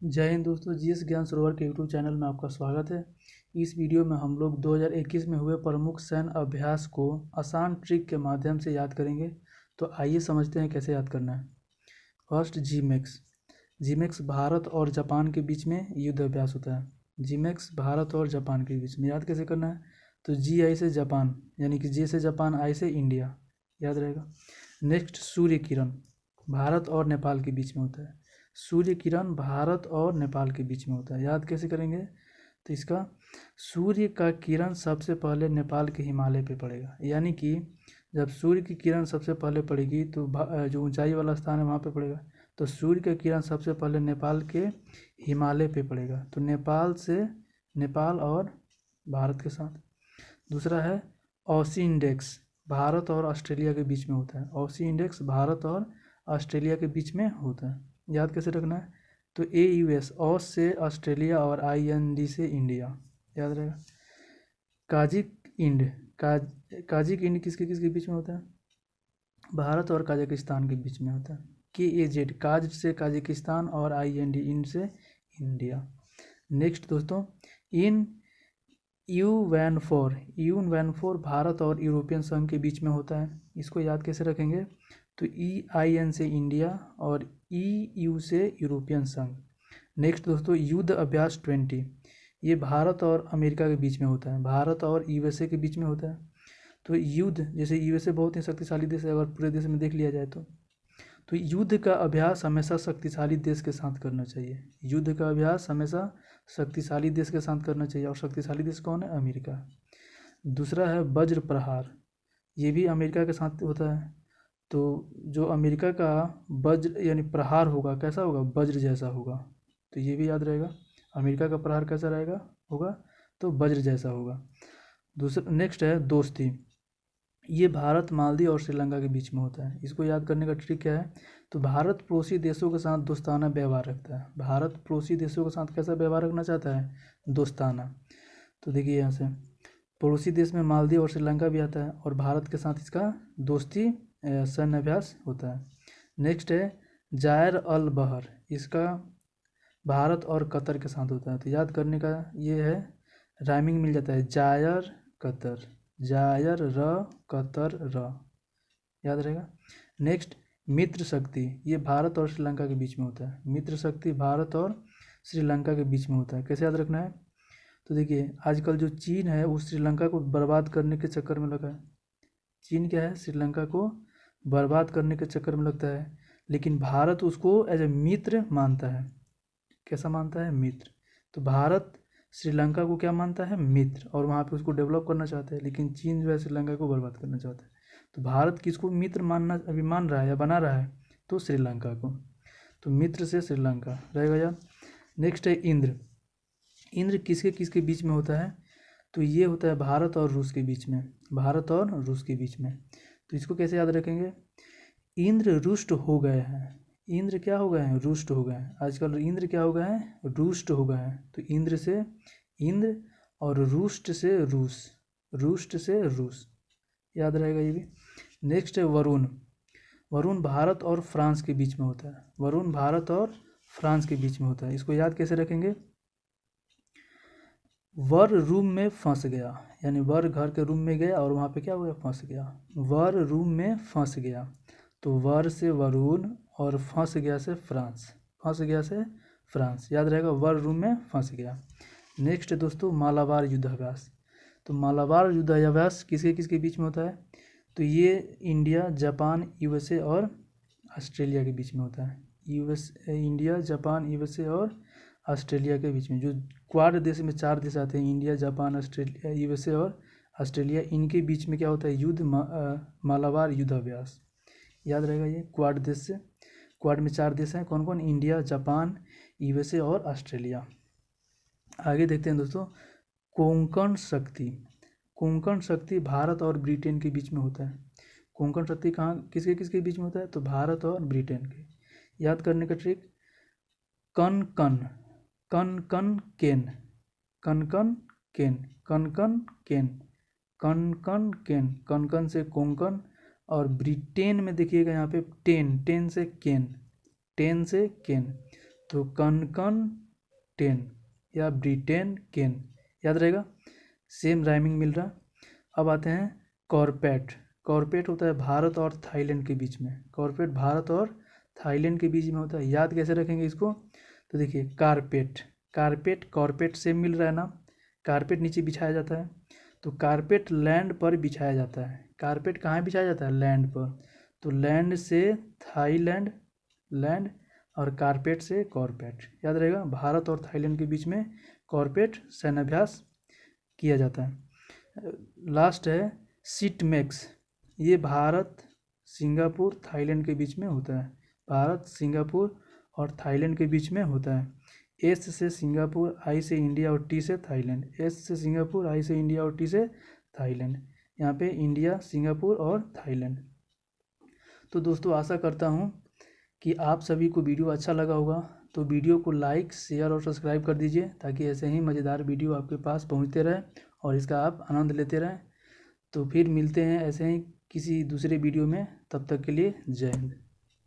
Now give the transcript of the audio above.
जय हिंद दोस्तों, जीएस ज्ञान सरोवर के यूट्यूब चैनल में आपका स्वागत है। इस वीडियो में हम लोग 2021 में हुए प्रमुख सैन्य अभ्यास को आसान ट्रिक के माध्यम से याद करेंगे। तो आइए समझते हैं कैसे याद करना है। First, JIMEX. जीमेक्स भारत और जापान के बीच में युद्ध अभ्यास होता है। जीमेक्स भारत और जापान के बीच में याद कैसे करना है। तो जी आई से जापान, यानी कि जे से जापान, आई से इंडिया, याद रहेगा। नेक्स्ट, सूर्य किरण भारत और नेपाल के बीच में होता है। सूर्य किरण भारत और नेपाल के बीच में होता है, याद कैसे करेंगे। तो इसका सूर्य का किरण सबसे पहले नेपाल के हिमालय पे पड़ेगा, यानी कि जब सूर्य की किरण सबसे पहले पड़ेगी तो जो ऊंचाई वाला स्थान है वहाँ पे पड़ेगा। तो सूर्य का किरण सबसे पहले नेपाल के हिमालय पे पड़ेगा, तो नेपाल से नेपाल और भारत के साथ। दूसरा है औसी इंडेक्स, भारत और ऑस्ट्रेलिया के बीच में होता है। औसी इंडेक्स भारत और ऑस्ट्रेलिया के बीच में होता है, याद कैसे रखना है। तो ए यू एस, ऑस से ऑस्ट्रेलिया और आई एन डी से इंडिया, याद रहेगा। काजिक इंड, काजिक इंड किसके किसके बीच में होता है। भारत और काजाकिस्तान के बीच में होता है। के ए जेड, काज से काजाकिस्तान और आई एन डी, इंड से इंडिया। नेक्स्ट दोस्तों, इन यू वैन फोर भारत और यूरोपियन संघ के बीच में होता है। इसको याद कैसे रखेंगे। तो ई आई एन से इंडिया और ई यू से यूरोपियन संघ। नेक्स्ट दोस्तों, युद्ध अभ्यास 20, ये भारत और अमेरिका के बीच में होता है, भारत और यूएसए के बीच में होता है। तो युद्ध, जैसे यूएसए बहुत ही शक्तिशाली देश है अगर पूरे देश में देख लिया जाए तो युद्ध का अभ्यास हमेशा शक्तिशाली देश के साथ करना चाहिए। युद्ध का अभ्यास हमेशा शक्तिशाली देश के साथ करना चाहिए, और शक्तिशाली देश कौन है, अमेरिका। दूसरा है वज्र प्रहार, ये भी अमेरिका के साथ होता है। तो जो अमेरिका का वज्र यानी प्रहार होगा, कैसा होगा, वज्र जैसा होगा। तो ये भी याद रहेगा, अमेरिका का प्रहार कैसा रहेगा, होगा तो वज्र जैसा होगा। दूसरा, नेक्स्ट है दोस्ती, ये भारत, मालदीव और श्रीलंका के बीच में होता है। इसको याद करने का ट्रिक क्या है। तो भारत पड़ोसी देशों के साथ दोस्ताना व्यवहार रखता है। भारत पड़ोसी देशों के साथ कैसा व्यवहार रखना चाहता है, दोस्ताना। तो देखिए यहाँ से पड़ोसी देश में मालदीव और श्रीलंका भी आता है, और भारत के साथ इसका दोस्ती सैन्य अभ्यास होता है। नेक्स्ट है जायर अल बहर, इसका भारत और कतर के साथ होता है। तो याद करने का ये है, राइमिंग मिल जाता है, जायर कतर, जायर र कतर र, याद रहेगा। नेक्स्ट, मित्र शक्ति, ये भारत और श्रीलंका के बीच में होता है। मित्र शक्ति भारत और श्रीलंका के बीच में होता है, कैसे याद रखना है। तो देखिए आजकल जो चीन है वो श्रीलंका को बर्बाद करने के चक्कर में लगा है। चीन क्या है, श्रीलंका को बर्बाद करने के चक्कर में लगता है, लेकिन भारत उसको एज ए मित्र मानता है। कैसा मानता है, मित्र। तो भारत श्रीलंका को क्या मानता है, मित्र, और वहाँ पे उसको डेवलप करना चाहता है, लेकिन चीन जो है श्रीलंका को बर्बाद करना चाहता है। तो भारत किसको मित्र मानना अभी मान रहा है या बना रहा है, तो श्रीलंका को। तो मित्र से श्रीलंका रहेगा यार। नेक्स्ट है इंद्र, इंद्र किसके किसके बीच में होता है। तो ये होता है भारत और रूस के बीच में, भारत और रूस के बीच में। तो इसको कैसे याद रखेंगे, इंद्र रुष्ट हो गए हैं। इंद्र क्या हो गए हैं, रुष्ट हो गए हैं। आजकल इंद्र क्या हो गए हैं, रुष्ट हो गए हैं। तो इंद्र से इंद्र और रुष्ट से रूस, रुष्ट से रूस, याद रहेगा ये भी। नेक्स्ट है वरुण, वरुण भारत और फ्रांस के बीच में होता है। वरुण भारत और फ्रांस के बीच में होता है। इसको याद कैसे रखेंगे, वर रूम में फंस गया, यानी वर घर के रूम में गया और वहाँ पे क्या हो गया, फंस गया। वर रूम में फंस गया, तो वर से वरुण और फंस गया से फ्रांस, फंस गया से फ्रांस, याद रहेगा, वर रूम में फंस गया। नेक्स्ट है दोस्तों मालाबार युद्धाभ्यास। तो मालाबार युद्धाभ्यास किसके किसके बीच में होता है। तो ये इंडिया, जापान, यूएसए और ऑस्ट्रेलिया के बीच में होता है। इंडिया, जापान, यूएसए और ऑस्ट्रेलिया के बीच में, जो क्वाड देश में 4 देश आते हैं, इंडिया, जापान, ऑस्ट्रेलिया, यूएसए और ऑस्ट्रेलिया, इनके बीच में क्या होता है, युद्ध, मालाबार युद्धाभ्यास, याद रहेगा। ये क्वाड देश से, क्वाड में 4 देश हैं, कौन कौन, इंडिया, जापान, यूएसए और ऑस्ट्रेलिया। आगे देखते हैं दोस्तों, कोंकण शक्ति। कोंकण शक्ति भारत और ब्रिटेन के बीच में होता है। कोंकण शक्ति कहाँ किसके किसके बीच में होता है, तो भारत और ब्रिटेन के। याद करने का ट्रिक, कन कन, कन कन केन, कन कन केन, कन कन केन, कन कन केन, कन कन से कोंकण, और ब्रिटेन में देखिएगा यहाँ पे टेन, टेन से केन, टेन से केन। तो कनकन टेन या ब्रिटेन केन, याद रहेगा, सेम राइमिंग मिल रहा। अब आते हैं कॉर्पेट। कॉर्पेट होता है भारत और थाईलैंड के बीच में, कॉर्पेट भारत और थाईलैंड के बीच में होता है। याद कैसे रखेंगे इसको, तो देखिए कारपेट, कारपेट कॉर्पेट से मिल रहा है ना, कारपेट नीचे बिछाया जाता है, तो कारपेट लैंड पर बिछाया जाता है। कारपेट कहाँ बिछाया जाता है, लैंड पर, तो लैंड से थाईलैंड, लैंड, और कारपेट से कॉर्पेट, याद रहेगा। भारत और थाईलैंड के बीच में कॉर्पेट सैन्याभ्यास किया जाता है। लास्ट है सिटमेक्स, ये भारत सिंगापुर थाईलैंड के बीच में होता है, भारत सिंगापुर और थाईलैंड के बीच में होता है। एस से सिंगापुर, आई से इंडिया और टी से थाईलैंड, एस से सिंगापुर, आई से इंडिया और टी से थाईलैंड, यहाँ पे इंडिया, सिंगापुर और थाईलैंड। तो दोस्तों आशा करता हूँ कि आप सभी को वीडियो अच्छा लगा होगा, तो वीडियो को लाइक, शेयर और सब्सक्राइब कर दीजिए ताकि ऐसे ही मज़ेदार वीडियो आपके पास पहुँचते रहे और इसका आप आनंद लेते रहें। तो फिर मिलते हैं ऐसे ही किसी दूसरे वीडियो में, तब तक के लिए जय हिंद।